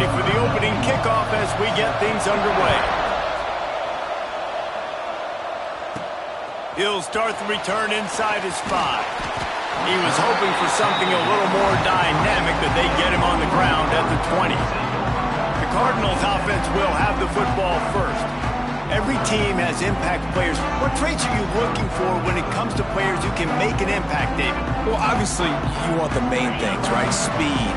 ready for the opening kickoff as we get things underway. He'll start the return inside his 5. He was hoping for something a little more dynamic, but they get him on the ground at the 20. The Cardinals offense will have the football first. Every team has impact players. What traits are you looking for when it comes to players who can make an impact, David? Well, obviously, you want the main things, right? Speed,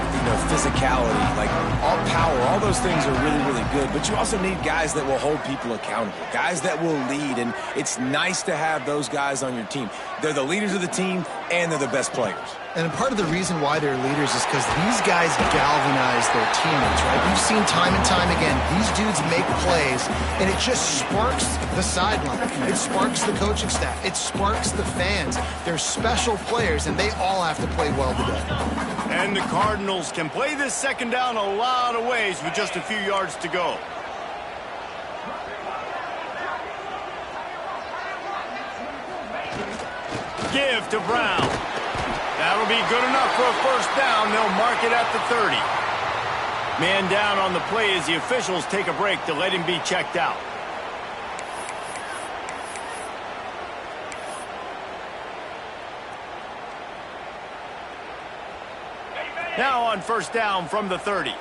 physicality, like all power, all those things are really, really good. But you also need guys that will hold people accountable, guys that will lead. And it's nice to have those guys on your team. They're the leaders of the team, and they're the best players. And part of the reason why they're leaders is because these guys galvanize their teammates, right? We've seen time and time again, these dudes make plays, and it just sparks the sideline. It sparks the coaching staff. It sparks the fans. They're special players, and they all have to play well today. And the Cardinals can play this second down a lot of ways with just a few yards to go. Give to Brown. That'll be good enough for a first down. They'll mark it at the 30. Man down on the play as the officials take a break to let him be checked out. Now on first down from the 30.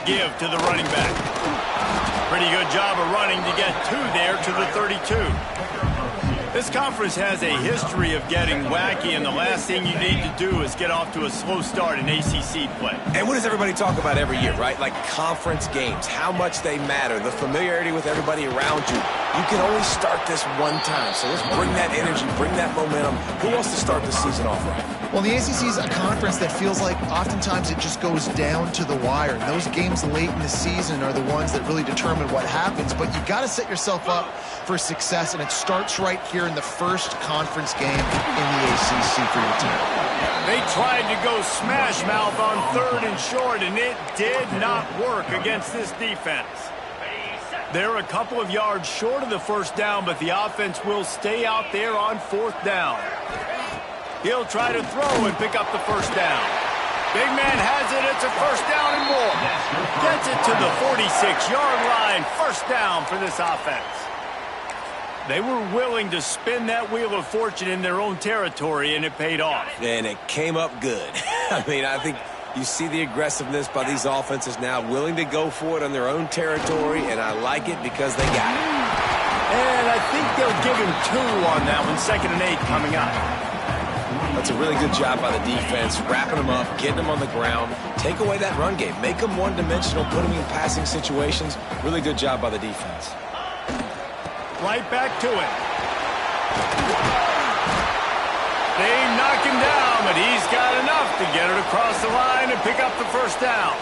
Give to the running back. Pretty good job of running to get 2 there to the 32. This conference has a history of getting wacky, and the last thing you need to do is get off to a slow start in ACC play. And what does everybody talk about every year, right? Like conference games, how much they matter, the familiarity with everybody around you. You can only start this one time, so let's bring that energy, bring that momentum. Who wants to start the season off right? Well, the ACC is a conference that feels like oftentimes it just goes down to the wire. And those games late in the season are the ones that really determine what happens. But you got to set yourself up for success, and it starts right here in the first conference game in the ACC for your team. They tried to go smash mouth on 3rd and short, and it did not work against this defense. They're a couple of yards short of the first down, but the offense will stay out there on 4th down. He'll try to throw and pick up the first down. Big man has it. It's a first down and more. Gets it to the 46-yard line. First down for this offense. They were willing to spin that wheel of fortune in their own territory, and it paid off. And it came up good. I mean, I think you see the aggressiveness by these offenses now, willing to go for it on their own territory, and I like it because they got it. And I think they'll give him 2 on that one, 2nd and 8 coming up. That's a really good job by the defense, wrapping them up, getting them on the ground, take away that run game, make them one-dimensional, put them in passing situations. Really good job by the defense. Right back to it. They knock him down, but he's got enough to get it across the line and pick up the first down.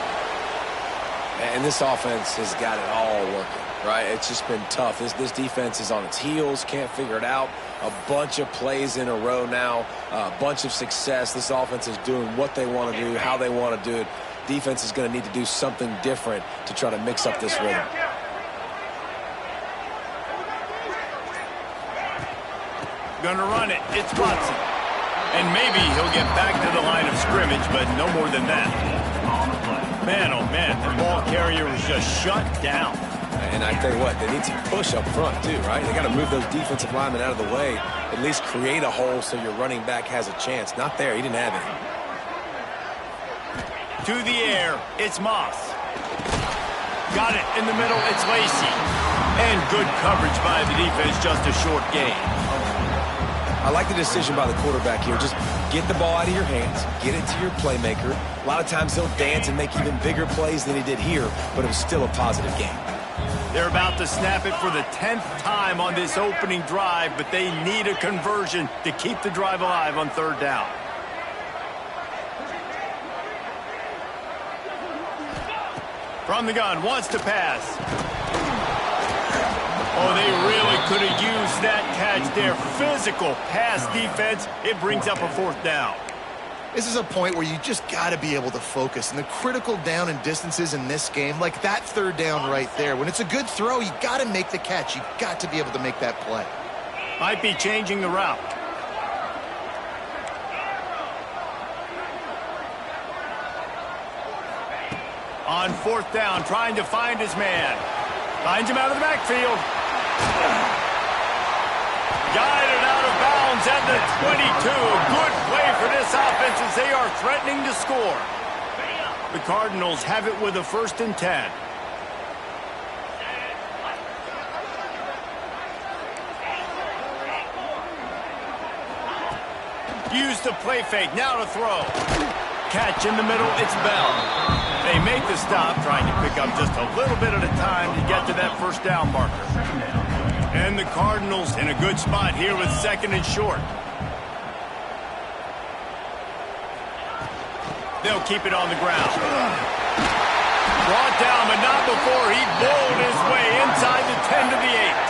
And this offense has got it all working, right? It's just been tough. This defense is on its heels, can't figure it out. A bunch of plays in a row now, a bunch of success. This offense is doing what they want to do, how they want to do it. Defense is going to need to do something different to try to mix up this rhythm. Gonna run it. It's Watson. And maybe he'll get back to the line of scrimmage, but no more than that. Man, oh man, the ball carrier was just shut down. And I tell you what, they need some push up front too, right? They got to move those defensive linemen out of the way, at least create a hole so your running back has a chance. Not there, he didn't have any. To the air, it's Moss. Got it in the middle, it's Lacey. And good coverage by the defense, just a short gain. I like the decision by the quarterback here. Just get the ball out of your hands, get it to your playmaker. A lot of times he'll dance and make even bigger plays than he did here, but it was still a positive game. They're about to snap it for the 10th time on this opening drive, but they need a conversion to keep the drive alive on 3rd down. From the gun, wants to pass. Oh, they really could have used that catch there. Physical pass defense. It brings up a 4th down. This is a point where you just got to be able to focus. And the critical down and distances in this game, like that 3rd down right there, when it's a good throw, you got to make the catch. You got to be able to make that play. Might be changing the route. On 4th down, trying to find his man. Finds him out of the backfield. Guided out of bounds at the 22. Good play for this offense as they are threatening to score. The Cardinals have it with a 1st and 10. Use the play fake, now to throw. Catch in the middle, it's Bell. They make the stop, trying to pick up just a little bit at a time to get to that 1st down marker. And the Cardinals in a good spot here with 2nd and short. They'll keep it on the ground. Brought down, but not before he bowled his way inside the 10 to the 8.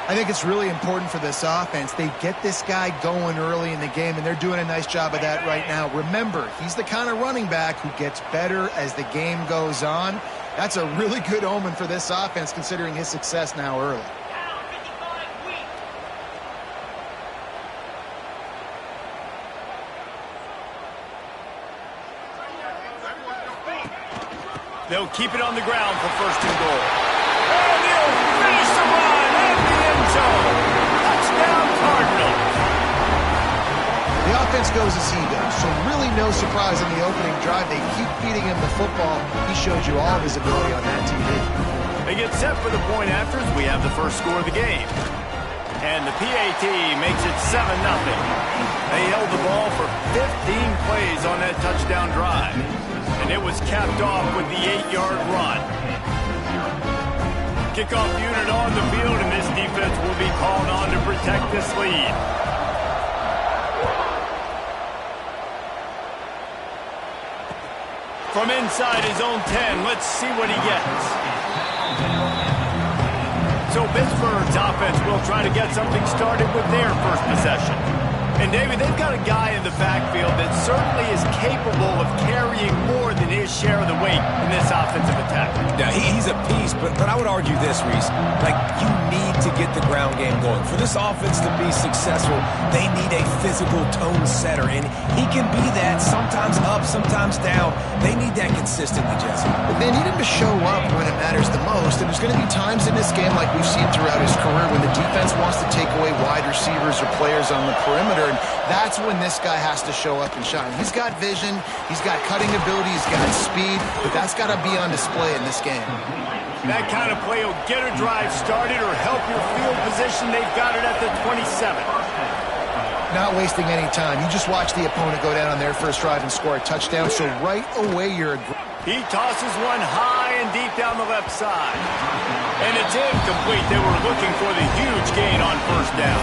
I think it's really important for this offense. They get this guy going early in the game, and they're doing a nice job of that right now. Remember, he's the kind of running back who gets better as the game goes on. That's a really good omen for this offense, considering his success now early. They'll keep it on the ground for 1st and goal. And he'll finish the run in the end zone. Touchdown, Cardinals. The offense goes as he goes, so really no surprise in the opening drive. They keep feeding him the football. He showed you all of his ability on that TV. They get set for the point afters. We have the first score of the game. And the PAT makes it 7-0. They held the ball for 15 plays on that touchdown drive. And it was capped off with the 8-yard run. Kickoff unit on the field, and this defense will be called on to protect this lead. From inside his own 10, let's see what he gets. So Pittsburgh's offense will try to get something started with their first possession. And, David, they've got a guy in the backfield that certainly is capable of carrying more than his share of the weight in this offensive attack. Yeah, he's a piece, but I would argue this, Reese. Like, you need to get the ground game going. For this offense to be successful, they need a physical tone setter, and he can be that, sometimes up, sometimes down. They need that consistently, Jesse. But they need him to show up when it matters the most, and there's going to be times in this game like we've seen throughout his career when the defense wants to take away wide receivers or players on the perimeter. And that's when this guy has to show up and shine. He's got vision, he's got cutting ability, he's got speed, but that's got to be on display in this game. That kind of play will get a drive started or help your field position. They've got it at the 27. Not wasting any time. You just watch the opponent go down on their first drive and score a touchdown, so right away you're... He tosses one high and deep down the left side. And it's incomplete. They were looking for the huge gain on 1st down.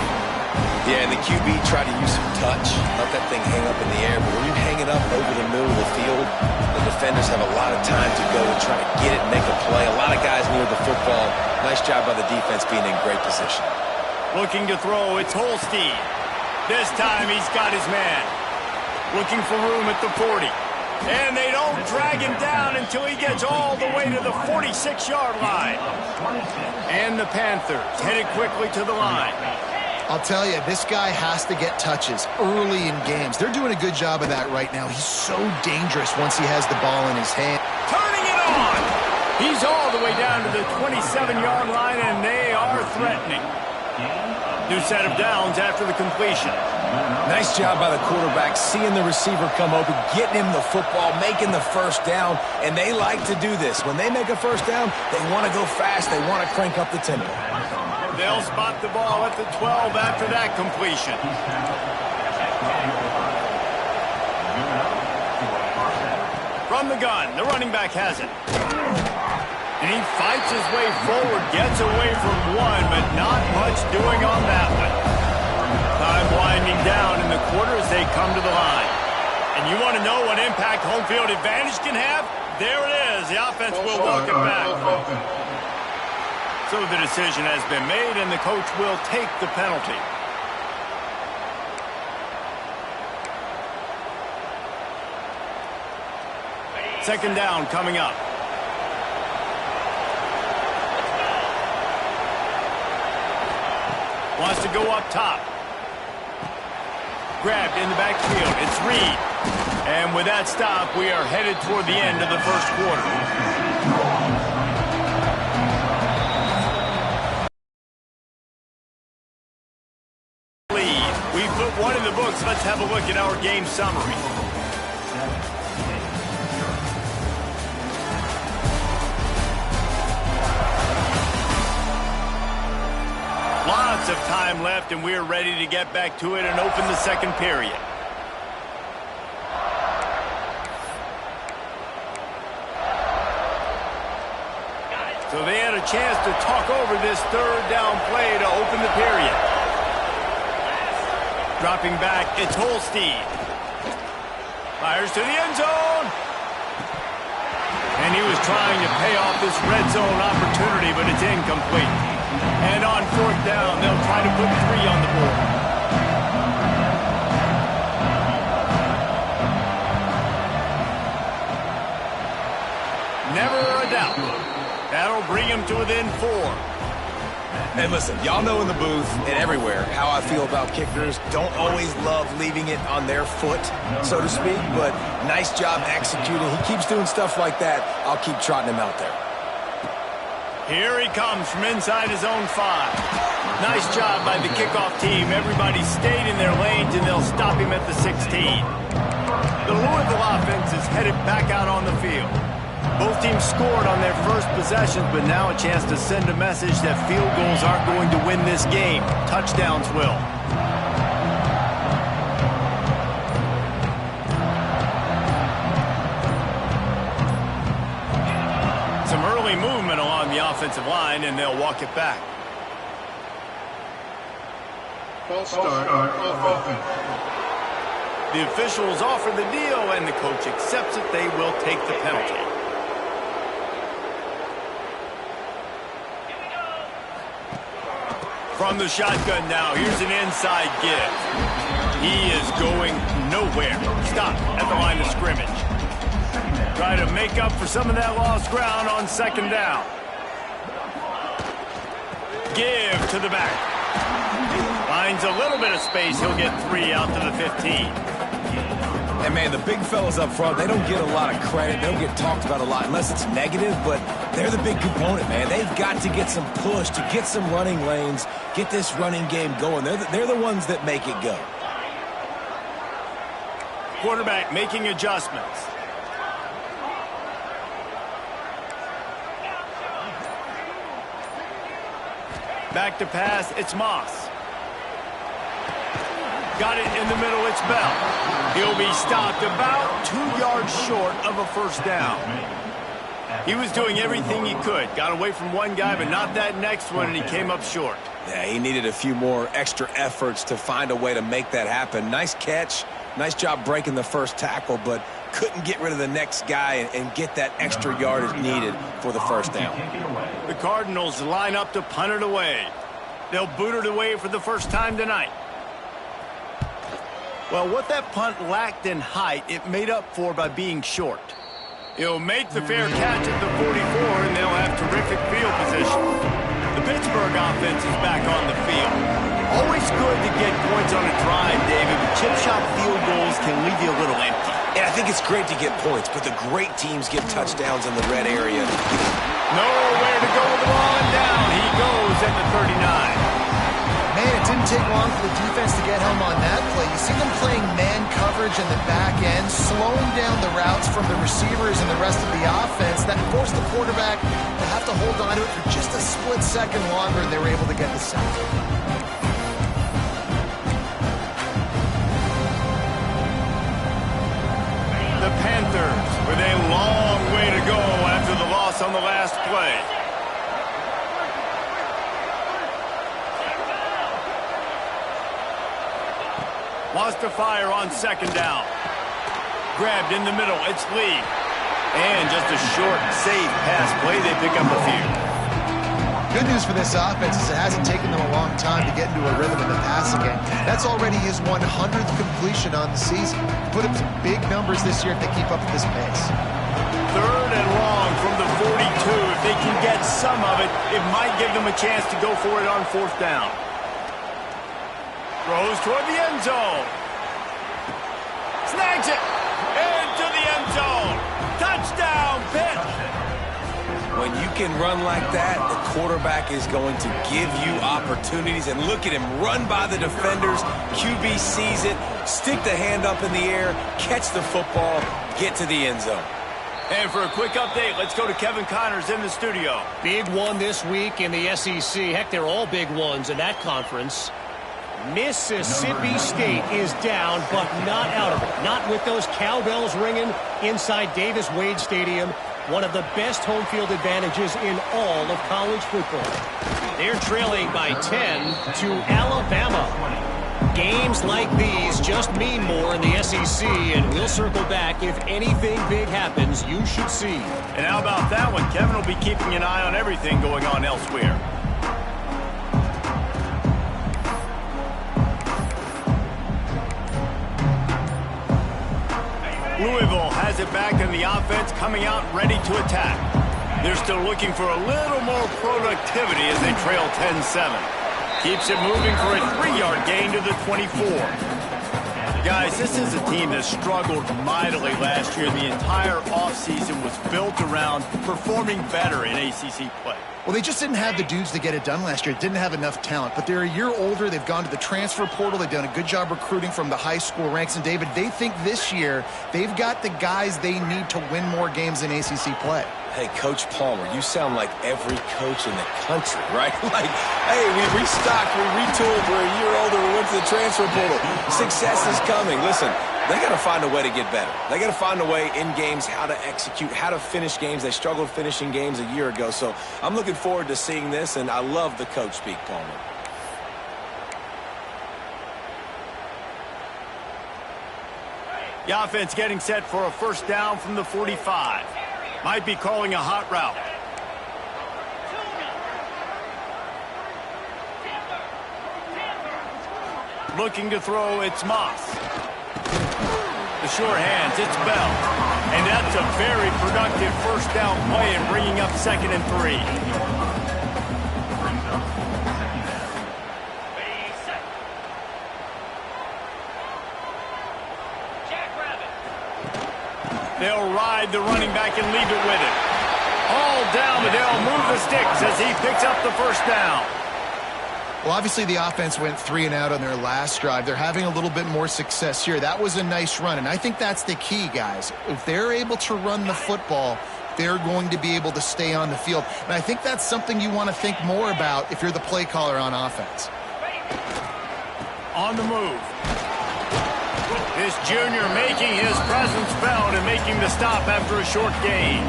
Yeah, and the QB tried to use some touch, let that thing hang up in the air. But when you hang it up over the middle of the field, the defenders have a lot of time to go and try to get it and make a play. A lot of guys near the football. Nice job by the defense being in great position. Looking to throw, it's Holstein. This time he's got his man. Looking for room at the 40. And they don't drag him down until he gets all the way to the 46-yard line. And the Panthers headed quickly to the line. I'll tell you, this guy has to get touches early in games. They're doing a good job of that right now. He's so dangerous once he has the ball in his hand. Turning it on! He's all the way down to the 27-yard line, and they are threatening. New set of downs after the completion. Nice job by the quarterback, seeing the receiver come open, getting him the football, making the 1st down, and they like to do this. When they make a 1st down, they want to go fast, they want to crank up the tempo. They'll spot the ball at the 12 after that completion. From the gun, the running back has it. And he fights his way forward, gets away from one, but not much doing on that one. Time winding down in the quarter as they come to the line. And you want to know what impact home field advantage can have? There it is. The offense will walk it back. So the decision has been made, and the coach will take the penalty. Second down coming up. Wants to go up top. Grabbed in the backfield. It's Reed. And with that stop, we are headed toward the end of the first quarter. We put one in the books. Let's have a look at our game summary. Lots of time left, and we're ready to get back to it and open the second period. So they had a chance to talk over this third down play to open the period. Dropping back, it's Holstein. Fires to the end zone. And he was trying to pay off this red zone opportunity, but it's incomplete. And on fourth down, they'll try to put 3 on the board. Never a doubt. That'll bring him to within 4. And listen, y'all know in the booth and everywhere how I feel about kickers. Don't always love leaving it on their foot, so to speak, but nice job executing. He keeps doing stuff like that. I'll keep trotting him out there. Here he comes from inside his own 5. Nice job by the kickoff team. Everybody stayed in their lanes, and they'll stop him at the 16. The Louisville offense is headed back out on the field. Both teams scored on their first possessions, but now a chance to send a message that field goals aren't going to win this game. Touchdowns will. Some early movement along the offensive line, and they'll walk it back. False start on offense. The officials offer the deal, and the coach accepts it. They will take the penalty. From the shotgun now, here's an inside give. He is going nowhere. Stop at the line of scrimmage. Try to make up for some of that lost ground on second down. Give to the back. Finds a little bit of space. He'll get 3 out to the 15. And, man, the big fellas up front, they don't get a lot of credit. They don't get talked about a lot unless it's negative, but they're the big component, man. They've got to get some push, to get some running lanes, get this running game going. They're the ones that make it go. Quarterback making adjustments. Back to pass, it's Moss. Got it in the middle, it's Bell. He'll be stopped about 2 yards short of a first down. He was doing everything he could. Got away from one guy, but not that next one, and he came up short. Yeah, he needed a few more extra efforts to find a way to make that happen. Nice catch. Nice job breaking the first tackle, but couldn't get rid of the next guy and get that extra yardage needed for the first down. The Cardinals line up to punt it away. They'll boot it away for the first time tonight. Well, what that punt lacked in height, it made up for by being short. He'll make the fair catch at the 44, and they'll have terrific field position. The Pittsburgh offense is back on the field. Always good to get points on a drive, David, but chip shot field goals can leave you a little empty. And I think it's great to get points, but the great teams get touchdowns in the red area. Nowhere to go with the ball, and down he goes at the 39. Man, it didn't take long for the defense to get home on that play. You see them playing man coverage in the back end, slowing down the routes from the receivers and the rest of the offense. That forced the quarterback to have to hold on to it for just a split second longer, and they were able to get the sack. The Panthers with a long way to go after the loss on the last play. Lost to fire on second down. Grabbed in the middle, it's Lee. And just a short, safe pass play, they pick up a few. Good news for this offense is it hasn't taken them a long time to get into a rhythm in the passing game. That's already his 100th completion on the season. Put up some big numbers this year if they keep up at this pace. Third and long from the 42. If they can get some of it, it might give them a chance to go for it on fourth down. Throws toward the end zone. Snags it. Into the end zone. Touchdown, Pitt. When you can run like that, the quarterback is going to give you opportunities. And look at him run by the defenders. QB sees it, stick the hand up in the air, catch the football, get to the end zone. And for a quick update, let's go to Kevin Connors in the studio. Big one this week in the SEC. Heck, they're all big ones in that conference. Mississippi State is down, but not out of it. Not with those cowbells ringing inside Davis-Wade Stadium. One of the best home field advantages in all of college football. They're trailing by 10 to Alabama. Games like these just mean more in the SEC, and we'll circle back if anything big happens you should see. And how about that one? Kevin will be keeping an eye on everything going on elsewhere. Louisville has it back in the offense, coming out ready to attack. They're still looking for a little more productivity as they trail 10-7. Keeps it moving for a 3-yard gain to the 24. Guys, this is a team that struggled mightily last year. The entire offseason was built around performing better in ACC play. Well, they just didn't have the dudes to get it done last year. Didn't have enough talent. But they're a year older. They've gone to the transfer portal. They've done a good job recruiting from the high school ranks. And, David, they think this year they've got the guys they need to win more games in ACC play. Hey, Coach Palmer, you sound like every coach in the country, right? Like, hey, we restocked, we retooled, we're a year older, we went to the transfer portal. Success is coming. Listen, they got to find a way to get better. They got to find a way in games how to execute, how to finish games. They struggled finishing games a year ago. So I'm looking forward to seeing this, and I love the coach speak, Palmer. The offense getting set for a first down from the 45. Might be calling a hot route. Looking to throw, it's Moss. The short hands, it's Bell. And that's a very productive first down play and bringing up 2nd and 3. They'll ride the running back and leave it with it. All down, but they'll move the sticks as he picks up the first down. Well, obviously the offense went 3 and out on their last drive. They're having a little bit more success here. That was a nice run, and I think that's the key, guys. If they're able to run the football, they're going to be able to stay on the field. And I think that's something you want to think more about if you're the play caller on offense. On the move. This junior making his presence felt and making the stop after a short gain.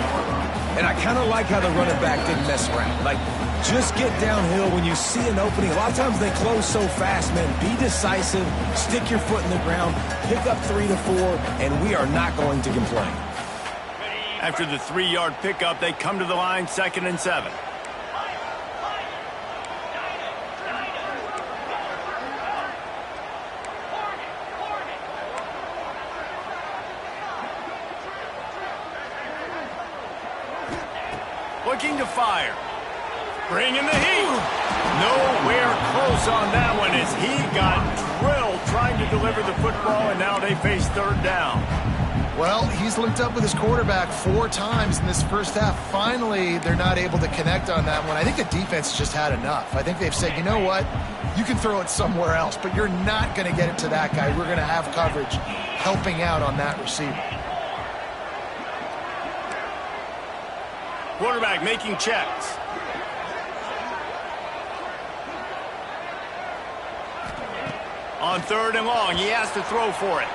And I kind of like how the running back didn't mess around. Like, just get downhill when you see an opening. A lot of times they close so fast, man. Be decisive, stick your foot in the ground, pick up 3 to 4, and we are not going to complain. After the 3-yard pickup, they come to the line 2nd and 7. Looking to fire. Bringing the heat. Nowhere close on that one as he got drilled trying to deliver the football, and now they face 3rd down. Well, he's linked up with his quarterback 4 times in this first half. Finally, they're not able to connect on that one. I think the defense just had enough. I think they've said, you know what? You can throw it somewhere else, but you're not going to get it to that guy. We're going to have coverage helping out on that receiver. Quarterback making checks. On 3rd and long, he has to throw for it.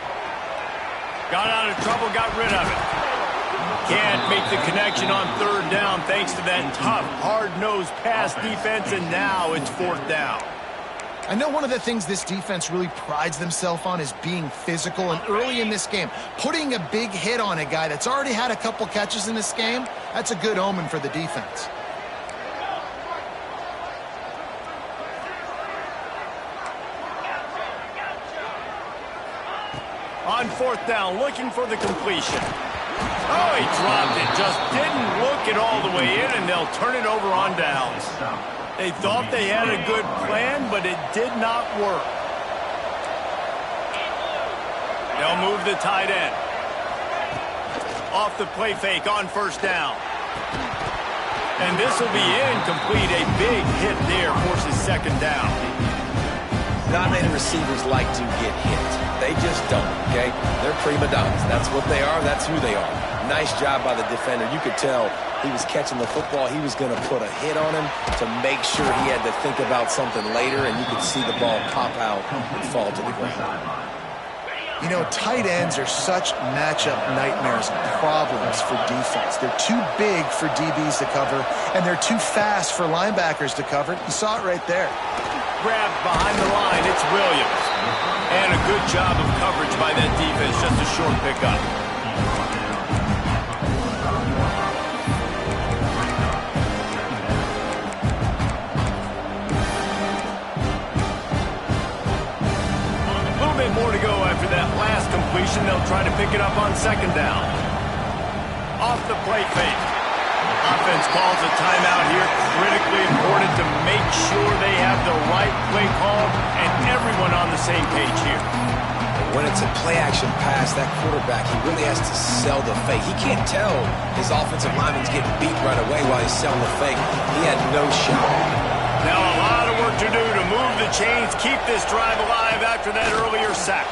Got out of trouble, got rid of it. Can't make the connection on 3rd down thanks to that tough, hard-nosed pass defense, and now it's 4th down. I know one of the things this defense really prides themselves on is being physical, and early in this game, putting a big hit on a guy that's already had a couple catches in this game, that's a good omen for the defense. On 4th down, looking for the completion. Oh, he dropped it. Just didn't look it all the way in, and they'll turn it over on downs. They thought they had a good plan, but it did not work. They'll move the tight end. Off the play fake on first down. And this will be incomplete. A big hit there forces second down. Not many receivers like to get hit. They just don't, okay? They're prima donnas. That's what they are. That's who they are. Nice job by the defender. You could tell he was catching the football. He was going to put a hit on him to make sure he had to think about something later, and you could see the ball pop out and fall to the ground. You know, tight ends are such matchup nightmares and problems for defense. They're too big for DBs to cover, and they're too fast for linebackers to cover. You saw it right there. Grabbed behind the line, it's Williams. And a good job of coverage by that defense, just a short pickup. A little bit more to go after that last completion. They'll try to pick it up on second down. Off the play fake. Offense calls a timeout here. Critically important to make sure they have the right play call and everyone on the same page here. When it's a play-action pass, that quarterback, he really has to sell the fake. He can't tell his offensive lineman's getting beat right away while he's selling the fake. He had no shot. Now a lot of work to do to move the chains, keep this drive alive after that earlier sack.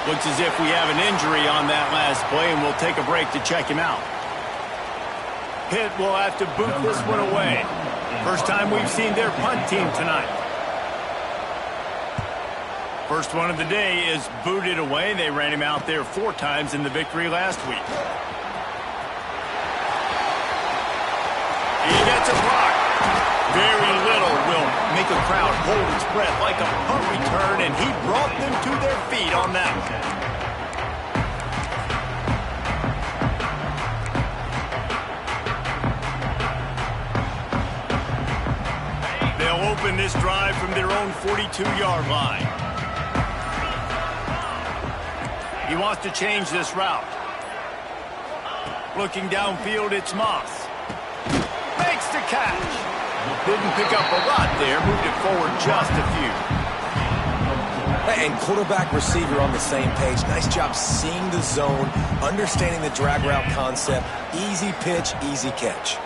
Looks as if we have an injury on that last play, and we'll take a break to check him out. Pitt will have to boot this one away. First time we've seen their punt team tonight. First one of the day is booted away. They ran him out there 4 times in the victory last week. He gets a block. Very little will make a crowd hold its breath like a punt return, and he brought them to their feet on that one. Open this drive from their own 42-yard line. He wants to change this route. Looking downfield, it's Moss. Makes the catch. Didn't pick up a lot there, moved it forward just a few. And quarterback receiver on the same page. Nice job seeing the zone, understanding the drag route concept. Easy pitch, easy catch.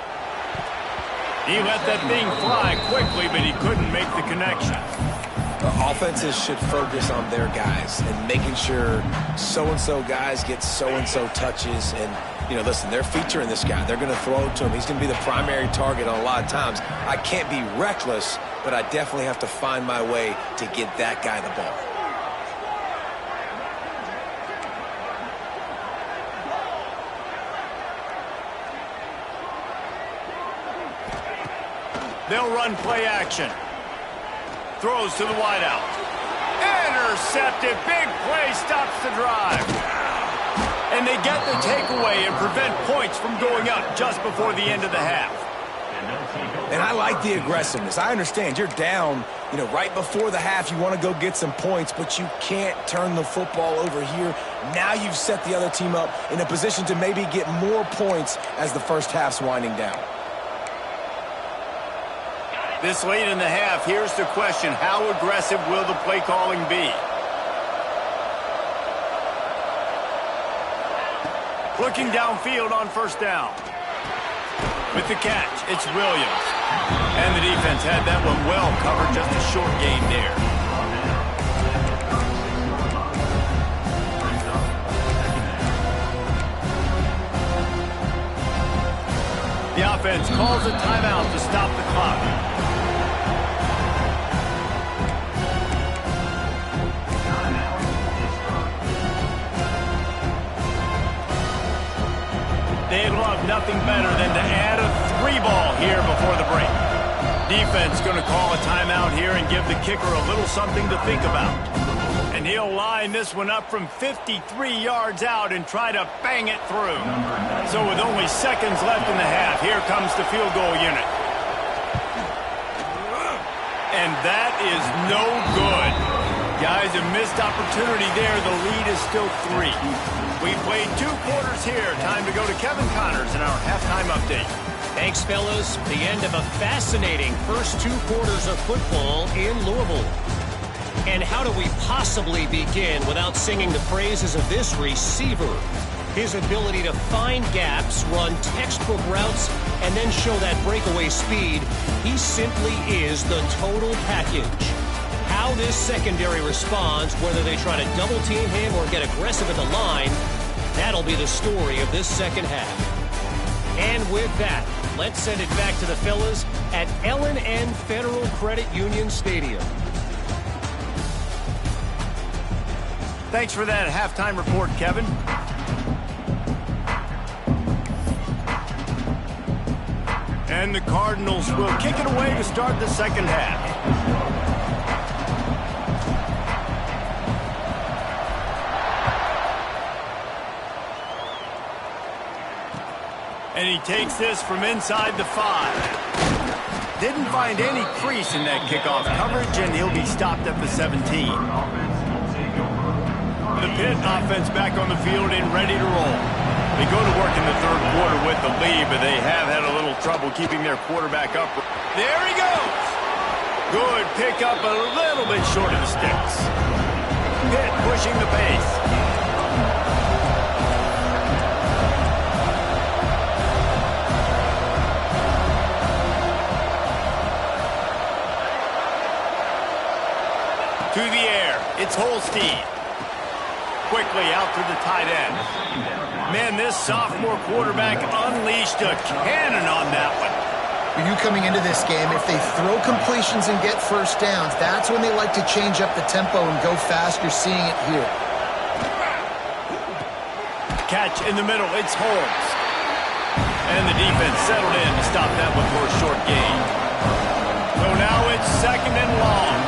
He let that thing fly quickly, but he couldn't make the connection. Offenses should focus on their guys and making sure so-and-so guys get so-and-so touches. And, you know, listen, they're featuring this guy. They're going to throw it to him. He's going to be the primary target on a lot of times. I can't be reckless, but I definitely have to find my way to get that guy the ball. They'll run play action. Throws to the wideout. Intercepted. Big play stops the drive. And they get the takeaway and prevent points from going up just before the end of the half. And I like the aggressiveness. I understand you're down, you know, right before the half. You want to go get some points, but you can't turn the football over here. Now you've set the other team up in a position to maybe get more points as the first half's winding down. This late in the half, here's the question. How aggressive will the play calling be? Looking downfield on first down. With the catch, it's Williams. And the defense had that one well covered, just a short gain there. The offense calls a timeout to stop the clock. They'd love nothing better than to add a 3-ball here before the break. Defense going to call a timeout here and give the kicker a little something to think about. And he'll line this one up from 53 yards out and try to bang it through. So with only seconds left in the half, here comes the field goal unit. And that is no good. Guys, a missed opportunity there. The lead is still 3. We played 2 quarters here. Time to go to Kevin Connors in our halftime update. Thanks, fellas. The end of a fascinating first 2 quarters of football in Louisville. And how do we possibly begin without singing the praises of this receiver? His ability to find gaps, run textbook routes, and then show that breakaway speed, he simply is the total package. How this secondary responds, whether they try to double-team him or get aggressive at the line, that'll be the story of this second half. And with that, let's send it back to the fellas at L&N Federal Credit Union Stadium. Thanks for that halftime report, Kevin. And the Cardinals will kick it away to start the second half. And he takes this from inside the 5. Didn't find any crease in that kickoff coverage, and he'll be stopped at the 17. The Pitt offense back on the field and ready to roll. They go to work in the third quarter with the lead, but they have had a little trouble keeping their quarterback up. There he goes! Good pick up, a little bit short of the sticks. Pitt pushing the pace. To the air, it's Holstein. Quickly out to the tight end. Man, this sophomore quarterback unleashed a cannon on that one. You coming into this game, if they throw completions and get first downs, that's when they like to change up the tempo and go fast. You're seeing it here. Catch in the middle, it's Holmes. And the defense settled in to stop that one for a short gain. So now it's second and long.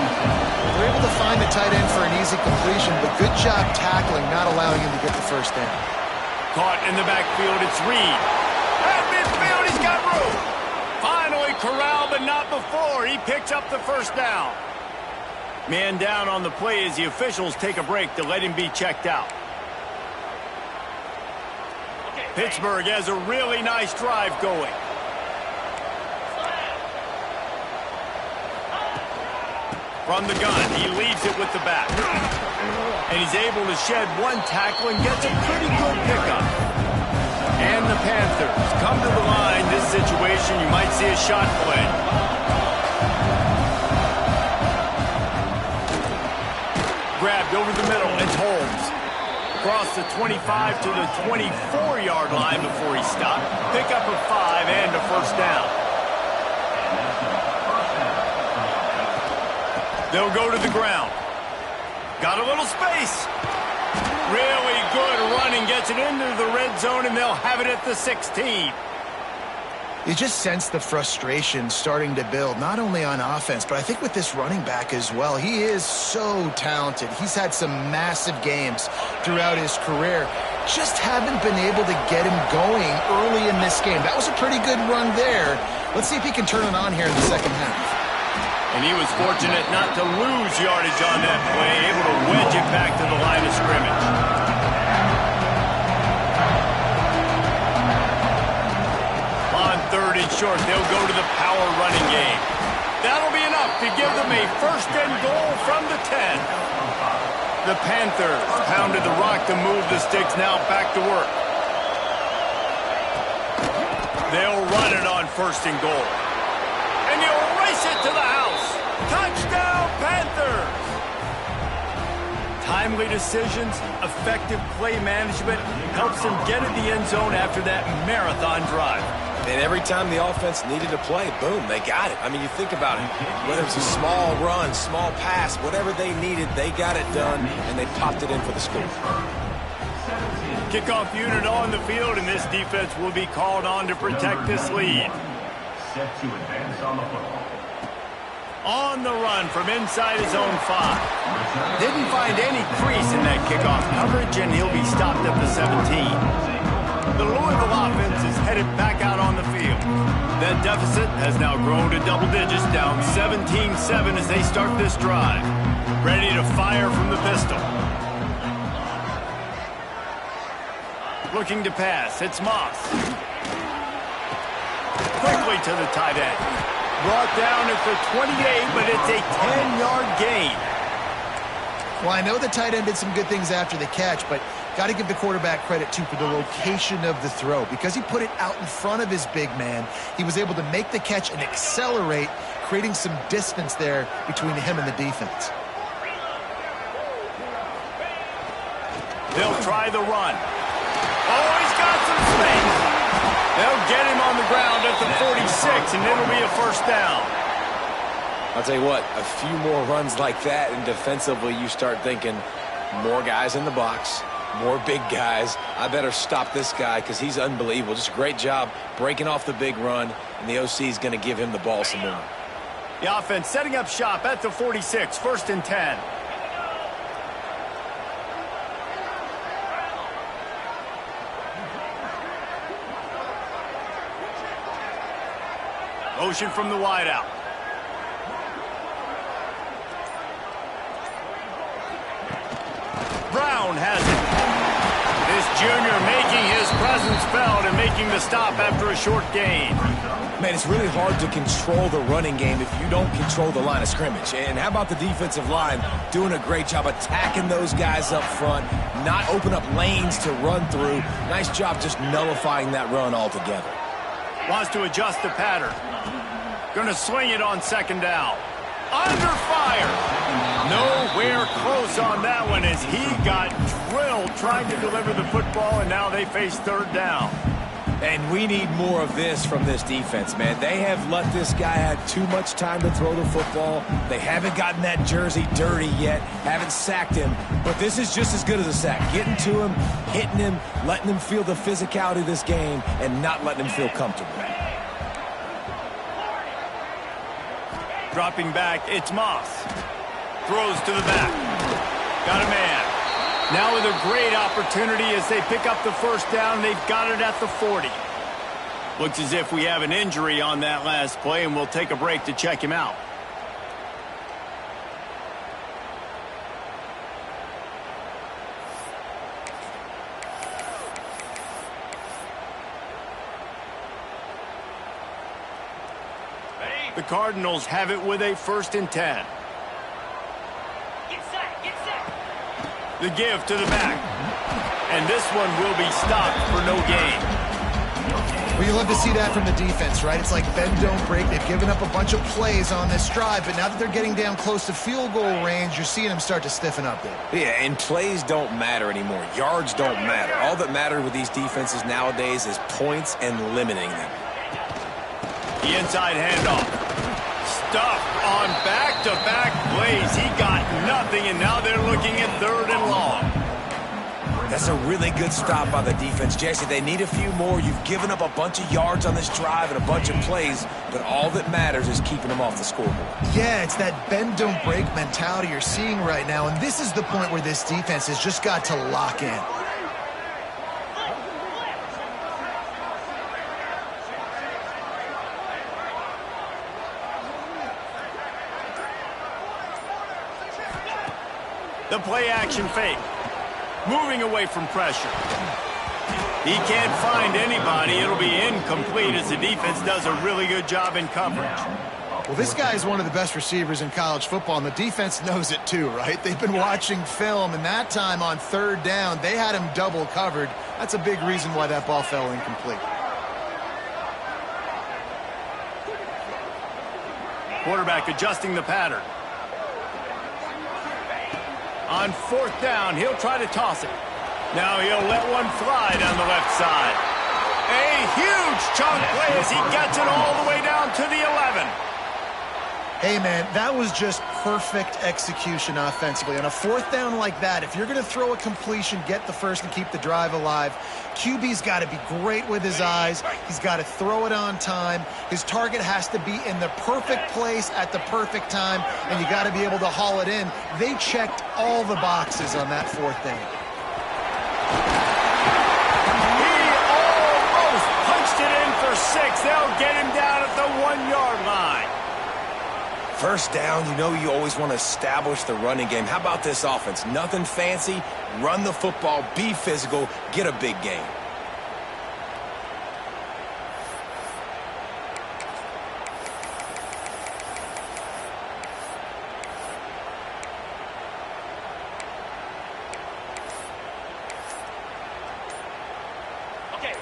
They're able to find the tight end for an easy completion, but good job tackling, not allowing him to get the first down. Caught in the backfield, it's Reed. At midfield, he's got room. Finally corralled, but not before. He picks up the first down. Man down on the play as the officials take a break to let him be checked out. Pittsburgh has a really nice drive going. From the gun, he leaves it with the back. And he's able to shed one tackle and gets a pretty good pickup. And the Panthers come to the line. This situation, you might see a shot play. Grabbed over the middle, it's Holmes. Across the 25 to the 24-yard line before he stopped. Pick up a 5 and a first down. They'll go to the ground. Got a little space. Really good running. Gets it into the red zone, and they'll have it at the 16. You just sense the frustration starting to build, not only on offense, but I think with this running back as well. He is so talented. He's had some massive games throughout his career. Just haven't been able to get him going early in this game. That was a pretty good run there. Let's see if he can turn it on here in the second half. And he was fortunate not to lose yardage on that play, able to wedge it back to the line of scrimmage. On third and short, they'll go to the power running game. That'll be enough to give them a first and goal from the 10. The Panthers pounded the rock to move the sticks, now back to work. They'll run it on first and goal. And he'll race it to the house. Touchdown, Panthers! Timely decisions, effective play management helps them get in the end zone after that marathon drive. And every time the offense needed to play, boom, they got it. I mean, you think about it. Whether it's a small run, small pass, whatever they needed, they got it done, and they popped it in for the score. Kickoff unit on the field, and this defense will be called on to protect this lead. Set to advance on the football. On the run from inside his own 5. Didn't find any crease in that kickoff coverage, and he'll be stopped at the 17. The Louisville offense is headed back out on the field. That deficit has now grown to double digits, down 17-7 as they start this drive. Ready to fire from the pistol. Looking to pass, it's Moss. Quickly to the tight end. Brought down at the 28, but it's a 10-yard gain. Well, I know the tight end did some good things after the catch, but got to give the quarterback credit, too, for the location of the throw. Because he put it out in front of his big man, he was able to make the catch and accelerate, creating some distance there between him and the defense. They'll try the run. Oh, he's got some space. They'll get him on the ground at the 46, and it'll be a first down. I'll tell you what, a few more runs like that, and defensively you start thinking, more guys in the box, more big guys. I better stop this guy because he's unbelievable. Just a great job breaking off the big run, and the OC is going to give him the ball some more. The offense setting up shop at the 46, 1st and 10. Motion from the wideout. Brown has it. This junior making his presence felt and making the stop after a short gain. Man, it's really hard to control the running game if you don't control the line of scrimmage. And how about the defensive line doing a great job attacking those guys up front, not open up lanes to run through. Nice job just nullifying that run altogether. Wants to adjust the pattern. Going to swing it on 2nd down. Under fire. Nowhere close on that one as he got drilled trying to deliver the football, and now they face 3rd down. And we need more of this from this defense, man. They have let this guy have too much time to throw the football. They haven't gotten that jersey dirty yet, haven't sacked him. But this is just as good as a sack. Getting to him, hitting him, letting him feel the physicality of this game, and not letting him feel comfortable. Dropping back, it's Moss. Throws to the back. Got a man. Now with a great opportunity as they pick up the 1st down. They've got it at the 40. Looks as if we have an injury on that last play, and we'll take a break to check him out. The Cardinals have it with a 1st and 10. Get set. The give to the back. And this one will be stopped for no gain. Well, you love to see that from the defense, right? It's like bend, don't break. They've given up a bunch of plays on this drive, but now that they're getting down close to field goal range, you're seeing them start to stiffen up there. Yeah, and plays don't matter anymore. Yards don't matter. All that matters with these defenses nowadays is points and limiting them. The inside handoff. Stuffed on back-to-back plays. He got nothing, and now they're looking at 3rd and long. That's a really good stop by the defense, Jesse. They need a few more. You've given up a bunch of yards on this drive and a bunch of plays, but all that matters is keeping them off the scoreboard. Yeah, it's that bend, don't break mentality you're seeing right now, and this is the point where this defense has just got to lock in. The play-action fake. Moving away from pressure. He can't find anybody. It'll be incomplete as the defense does a really good job in coverage. Well, this guy is one of the best receivers in college football, and the defense knows it too, right? They've been watching film, and that time on 3rd down, they had him double covered. That's a big reason why that ball fell incomplete. Quarterback adjusting the pattern. On 4th down, he'll try to toss it. Now he'll let one fly down the left side. A huge chunk play as he gets it all the way down to the 11. Hey, man, that was just perfect execution offensively. On a 4th down like that, if you're going to throw a completion, get the first and keep the drive alive, QB's got to be great with his eyes. He's got to throw it on time. His target has to be in the perfect place at the perfect time, and you got to be able to haul it in. They checked all the boxes on that 4th down. He almost punched it in for 6. They'll get him down at the 1-yard line. 1st down, you know you always want to establish the running game. How about this offense? Nothing fancy. Run the football, be physical, get a big gain.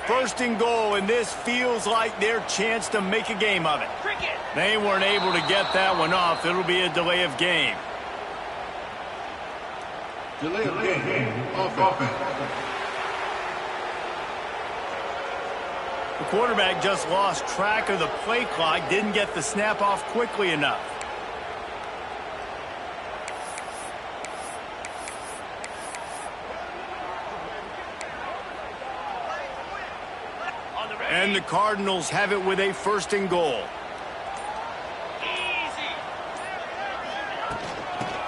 First and goal, and this feels like their chance to make a game of it. They weren't able to get that one off. It'll be a delay of game. Delay of game. Offense. The quarterback just lost track of the play clock, didn't get the snap off quickly enough. And the Cardinals have it with a first and goal.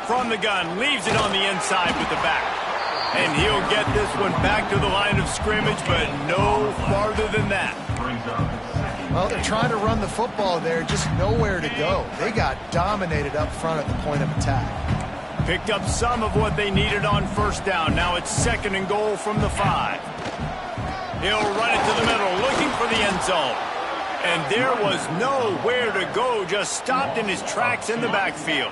From the gun, leaves it on the inside with the back. And he'll get this one back to the line of scrimmage, but no farther than that. Well, they're trying to run the football there, just nowhere to go. They got dominated up front at the point of attack. Picked up some of what they needed on first down. Now it's second and goal from the 5. He'll run it to the middle, looking for the end zone. And there was nowhere to go, just stopped in his tracks in the backfield.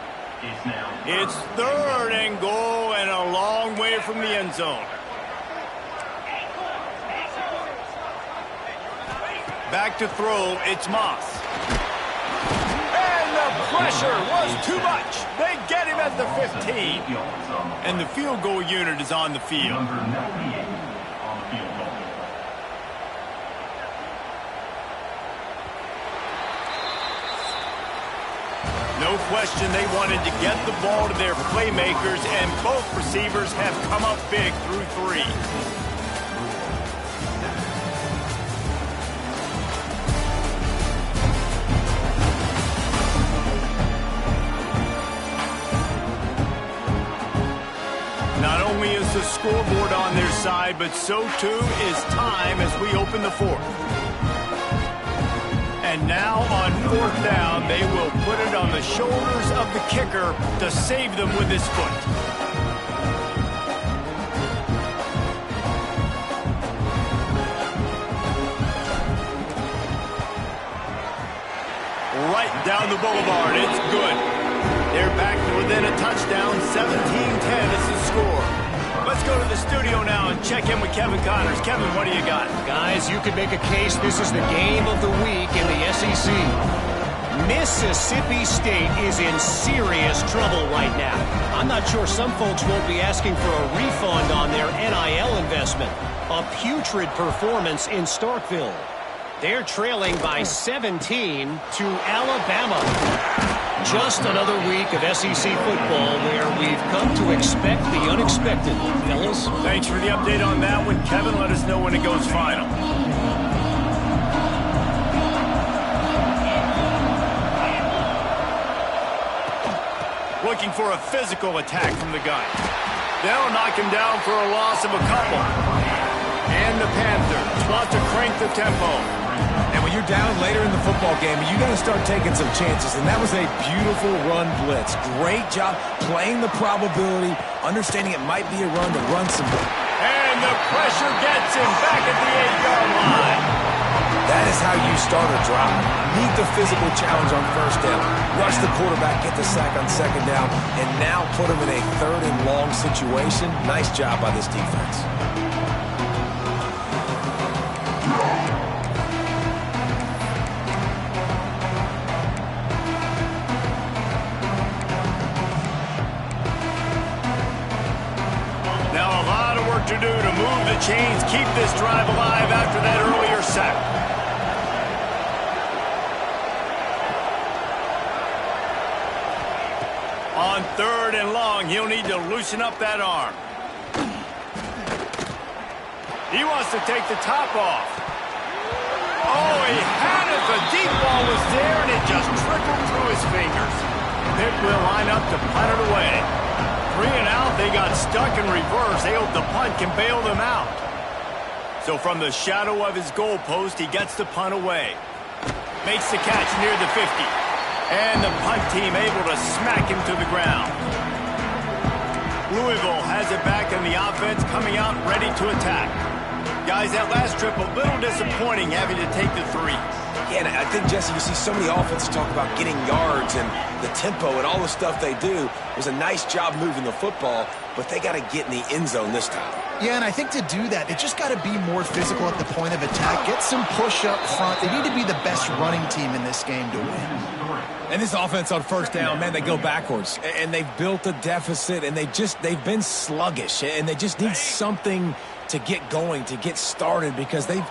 It's third and goal and a long way from the end zone. Back to throw, it's Moss. And the pressure was too much. They get him at the 15. And the field goal unit is on the field. No question they wanted to get the ball to their playmakers, and both receivers have come up big through 3. Not only is the scoreboard on their side, but so too is time as we open the 4th. And now on 4th down, they will put it on the shoulders of the kicker to save them with his foot. Right down the boulevard, it's good. They're back to within a touchdown, 17-10 is the score. Let's go to the studio now and check in with Kevin Connors. Kevin, what do you got? Guys, you could make a case this is the game of the week in the SEC. Mississippi State is in serious trouble right now. I'm not sure some folks won't be asking for a refund on their NIL investment. A putrid performance in Starkville. They're trailing by 17 to Alabama. Just another week of SEC football where we've come to expect the unexpected. Fellas? Thanks for the update on that one, Kevin. Let us know when it goes final. Looking for a physical attack from the gun. They'll knock him down for a loss of a couple. And the Panthers want to crank the tempo. And when you're down later in the football game, you got to start taking some chances. And that was a beautiful run blitz. Great job playing the probability, understanding it might be a run to run some. And the pressure gets him back at the 8-yard line. That is how you start a drive. Meet the physical challenge on first down. Rush the quarterback, get the sack on second down, and now put him in a 3rd and long situation. Nice job by this defense. To do to move the chains, keep this drive alive after that earlier sack. On 3rd and long, he'll need to loosen up that arm. He wants to take the top off. Oh, he had it. The deep ball was there, and it just trickled through his fingers. Pitt will line up to punt it away. 3 and out, they got stuck in reverse. They hope the punt can bail them out. So from the shadow of his goalpost, he gets the punt away. Makes the catch near the 50. And the punt team able to smack him to the ground. Louisville has it back in the offense, coming out ready to attack. Guys, that last trip, a little disappointing having to take the 3. Yeah, and I think, Jesse, you see so many offenses talk about getting yards and the tempo and all the stuff they do. It was a nice job moving the football, but they got to get in the end zone this time. Yeah, and I think to do that, they just got to be more physical at the point of attack. Get some push up front. They need to be the best running team in this game to win. And this offense on first down, man, they go backwards. And they've built a deficit, and they've been sluggish. And they just need something to get going, to get started, because they've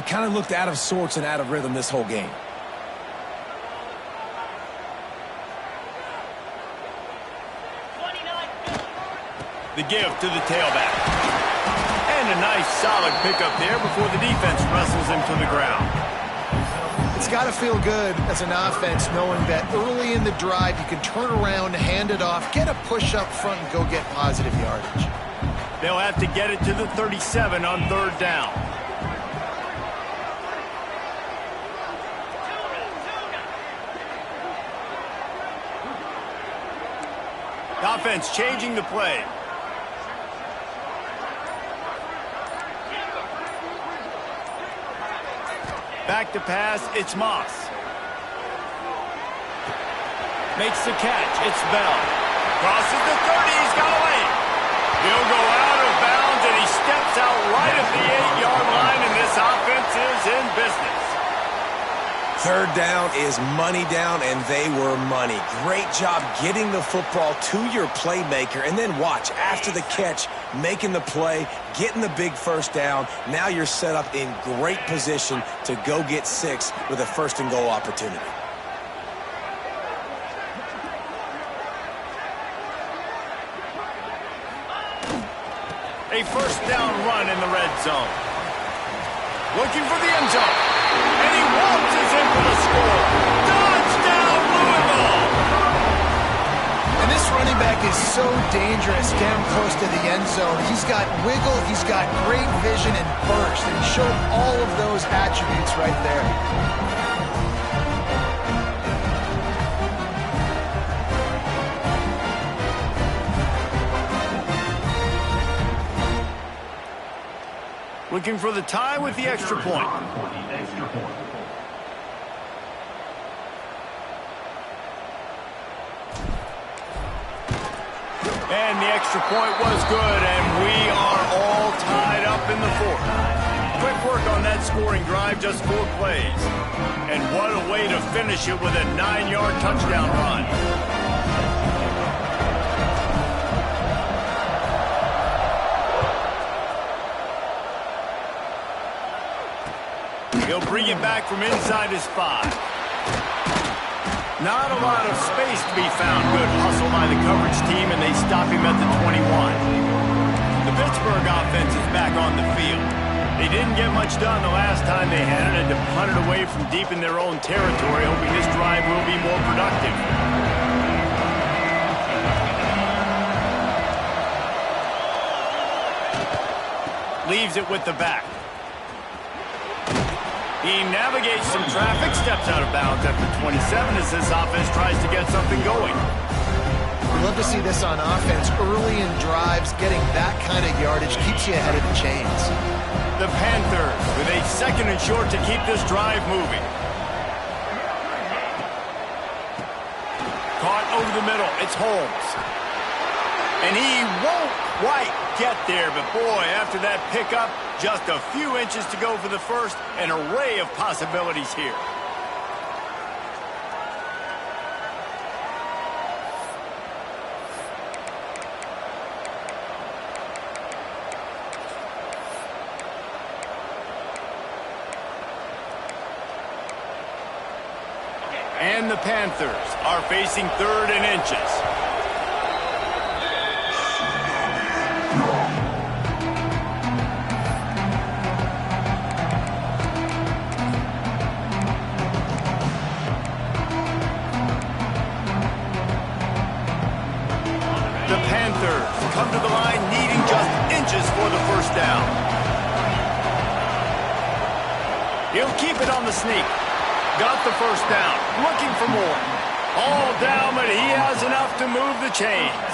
kind of looked out of sorts and out of rhythm this whole game. The give to the tailback. And a nice solid pickup there before the defense wrestles him to the ground. It's got to feel good as an offense knowing that early in the drive you can turn around, hand it off, get a push up front, and go get positive yardage. They'll have to get it to the 37 on third down. The offense changing the play. Back to pass, it's Moss. Makes the catch, it's Bell. Crosses the 30, he's got away. He'll go out of bounds, and he steps out right at the 8-yard line, and this offense is in business. Third down is money down, and they were money. Great job getting the football to your playmaker, and then watch, after the catch, making the play, getting the big first down. Now you're set up in great position to go get 6 with a first-and-goal opportunity. A first down run in the red zone. Looking for the end zone. And he waltzes in for the score. Touchdown, Louisville! And this running back is so dangerous down close to the end zone. He's got wiggle, he's got great vision and burst, and he showed all of those attributes right there. Looking for the tie with the extra point. And the extra point was good, and we are all tied up in the fourth. Quick work on that scoring drive, just 4 plays. And what a way to finish it with a 9-yard touchdown run. He'll bring it back from inside his 5. Not a lot of space to be found. Good hustle by the coverage team, and they stop him at the 21. The Pittsburgh offense is back on the field. They didn't get much done the last time they had it, and to punt it away from deep in their own territory, hoping this drive will be more productive. Leaves it with the back. He navigates some traffic, steps out of bounds at the 27 as this offense tries to get something going. We love to see this on offense. Early in drives, getting that kind of yardage keeps you ahead of the chains. The Panthers with a 2nd and short to keep this drive moving. Caught over the middle. It's Holmes. And he won't quite get there, but boy, after that pickup, just a few inches to go for the first. An array of possibilities here. And the Panthers are facing 3rd and inches. Come to the line needing just inches for the first down. He'll keep it on the sneak. Got the first down. Looking for more. All down, but he has enough to move the chains.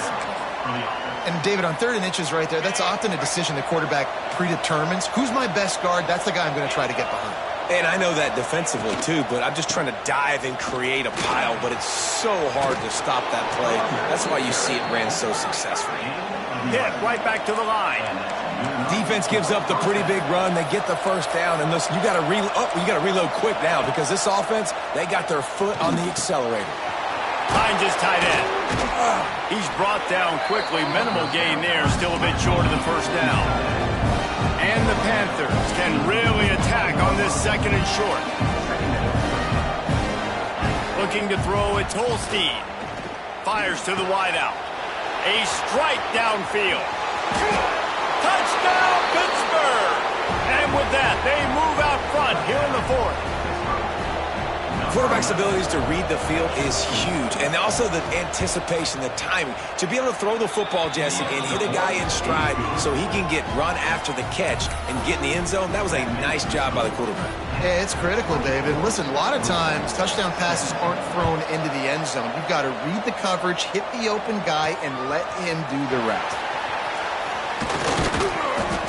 And David, on 3rd and inches right there, that's often a decision the quarterback predetermines. Who's my best guard? That's the guy I'm going to try to get behind. And I know that defensively, too, but I'm just trying to dive and create a pile, but it's so hard to stop that play. That's why you see it ran so successfully. Hit right back to the line. Defense gives up the pretty big run. They get the first down, and listen, you got to reload quick now because this offense, they got their foot on the accelerator. Finds his tight end. He's brought down quickly. Minimal gain there, still a bit short of the first down. And the Panthers can really attack on this second and short. Looking to throw, it's Holstein. Fires to the wideout. A strike downfield. Touchdown, Pittsburgh! And with that, they move out front here in the fourth. Quarterback's abilities to read the field is huge, and also the anticipation, the timing. To be able to throw the football, Jesse, and hit a guy in stride so he can get run after the catch and get in the end zone, that was a nice job by the quarterback. Yeah, it's critical, David. Listen, a lot of times touchdown passes aren't thrown into the end zone. You've got to read the coverage, hit the open guy, and let him do the rest.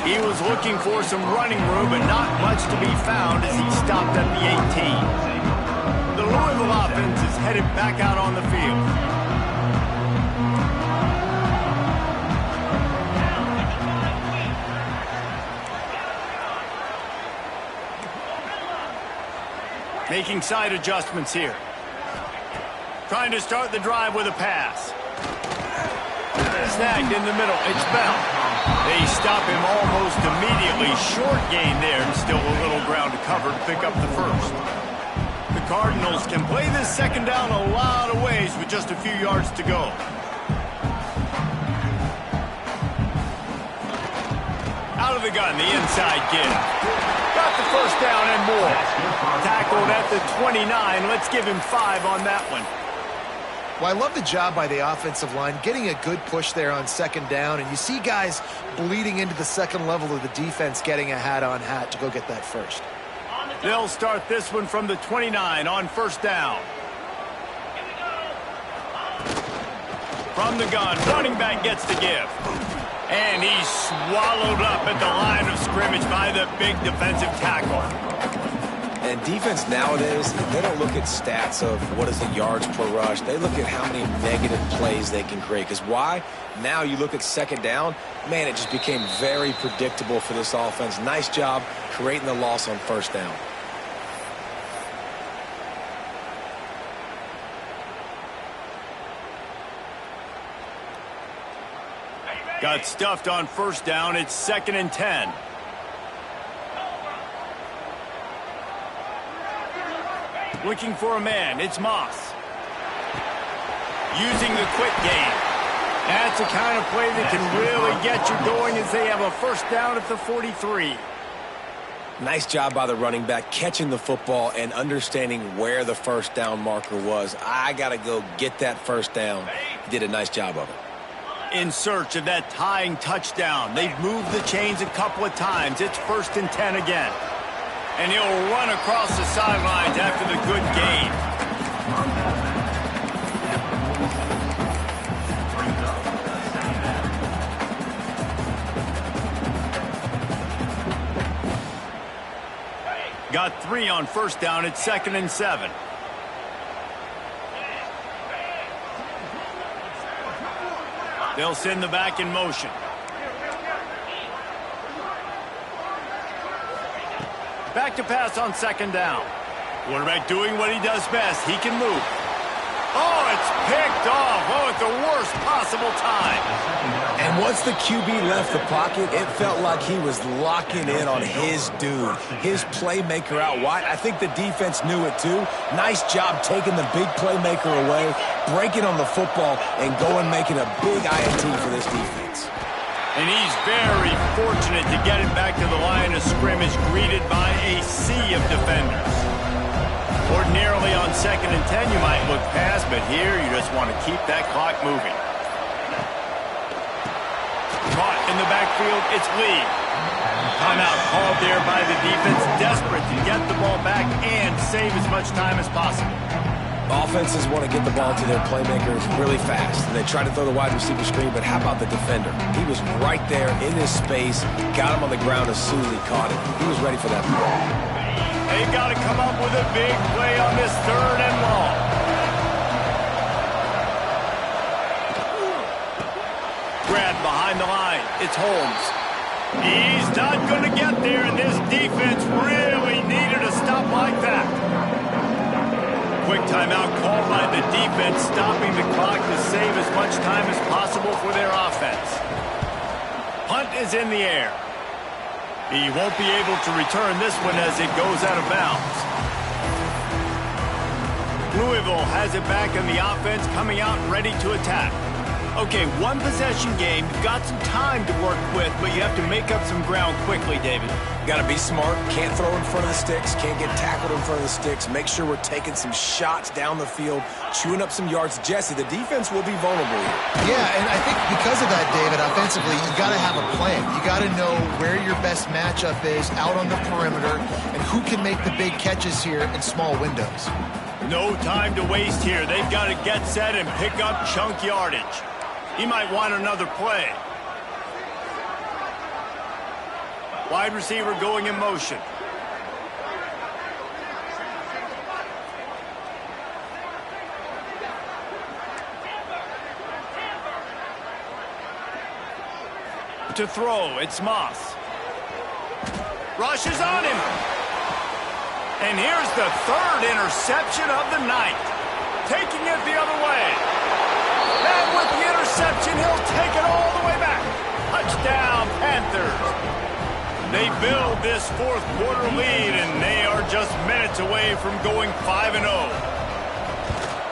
He was looking for some running room, but not much to be found as he stopped at the 18. The Louisville offense is headed back out on the field. Making side adjustments here. Trying to start the drive with a pass. Snagged in the middle. It's Bell. They stop him almost immediately. Short gain there, and still a little ground to cover to pick up the first. The Cardinals can play this second down a lot of ways with just a few yards to go. Out of the gun, the inside kid. Got the first down and more. Tackled at the 29. Let's give him 5 on that one. Well, I love the job by the offensive line, getting a good push there on second down, and you see guys bleeding into the second level of the defense, getting a hat-on-hat to go get that first. They'll start this one from the 29 on first down. From the gun, running back gets the give. And he's swallowed up at the line of scrimmage by the big defensive tackle. And defense nowadays, they don't look at stats of what is the yards per rush. They look at how many negative plays they can create. Because why? Now you look at second down, man, it just became very predictable for this offense. Nice job creating the loss on first down. Got stuffed on first down. It's 2nd and 10. Looking for a man. It's Moss. Using the quick game. That's the kind of play that can really get you going as they have a first down at the 43. Nice job by the running back, catching the football and understanding where the first down marker was. I got to go get that first down. He did a nice job of it. In search of that tying touchdown. They've moved the chains a couple of times. It's 1st and 10 again. And he'll run across the sidelines after the good gain. Got 3 on first down. It's 2nd and 7. They'll send the back in motion. Back to pass on second down. Quarterback doing what he does best. He can move. Oh, it's picked off. Oh, at the worst possible time. And once the QB left the pocket, it felt like he was locking in on his dude, his playmaker out wide. I think the defense knew it too. Nice job taking the big playmaker away, breaking on the football, and going making a big INT for this defense. And he's very fortunate to get it back to the line of scrimmage, greeted by a sea of defenders. Ordinarily on 2nd and 10, you might look past, but here you just want to keep that clock moving. Caught in the backfield, it's Lee. Timeout called there by the defense, desperate to get the ball back and save as much time as possible. Offenses want to get the ball to their playmakers really fast. And they try to throw the wide receiver screen, but how about the defender? He was right there in his space, got him on the ground as soon as he caught it. He was ready for that ball. They've got to come up with a big play on this 3rd and long. Grab behind the line. It's Holmes. He's not going to get there, and this defense really needed a stop like that. Quick timeout called by the defense, stopping the clock to save as much time as possible for their offense. Punt is in the air. He won't be able to return this one as it goes out of bounds. Louisville has it back in the offense, coming out ready to attack. Okay, 1 possession game. You've got some time to work with, but you have to make up some ground quickly, David. Got to be smart. Can't throw in front of the sticks. Can't get tackled in front of the sticks. Make sure we're taking some shots down the field, chewing up some yards. Jesse, the defense will be vulnerable here. Yeah, and I think because of that, David, offensively, you got to have a plan. You got to know where your best matchup is out on the perimeter and who can make the big catches here in small windows. No time to waste here. They've got to get set and pick up chunk yardage. He might want another play. Wide receiver going in motion. To throw, it's Moss. Rushes on him. And here's the 3rd interception of the night. Taking it the other way. And with the interception, he'll take it all the way back. Touchdown, Panthers. They build this 4th quarter lead, and they are just minutes away from going 5-0.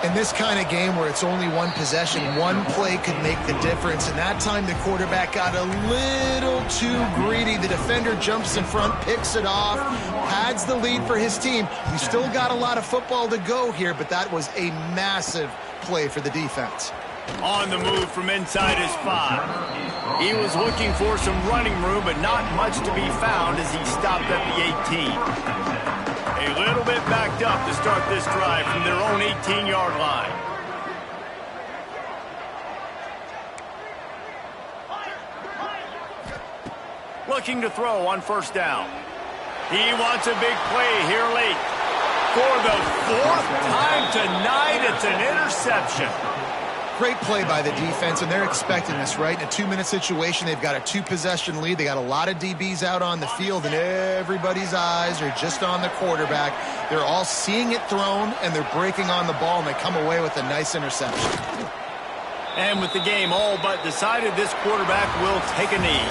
In this kind of game where it's only 1 possession, 1 play could make the difference. And that time the quarterback got a little too greedy. The defender jumps in front, picks it off, pads the lead for his team. We still got a lot of football to go here, but that was a massive play for the defense. On the move from inside his 5. He was looking for some running room, but not much to be found as he stopped at the 18. A little bit backed up to start this drive from their own 18-yard line. Looking to throw on 1st down. He wants a big play here late. For the 4th time tonight, it's an interception. Great play by the defense, and they're expecting this, right? In a 2-minute situation, they've got a 2-possession lead. They got a lot of DBs out on the field, and everybody's eyes are just on the quarterback. They're all seeing it thrown, and they're breaking on the ball, and they come away with a nice interception. And with the game all but decided, this quarterback will take a knee.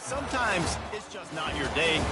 Sometimes it's just not your day.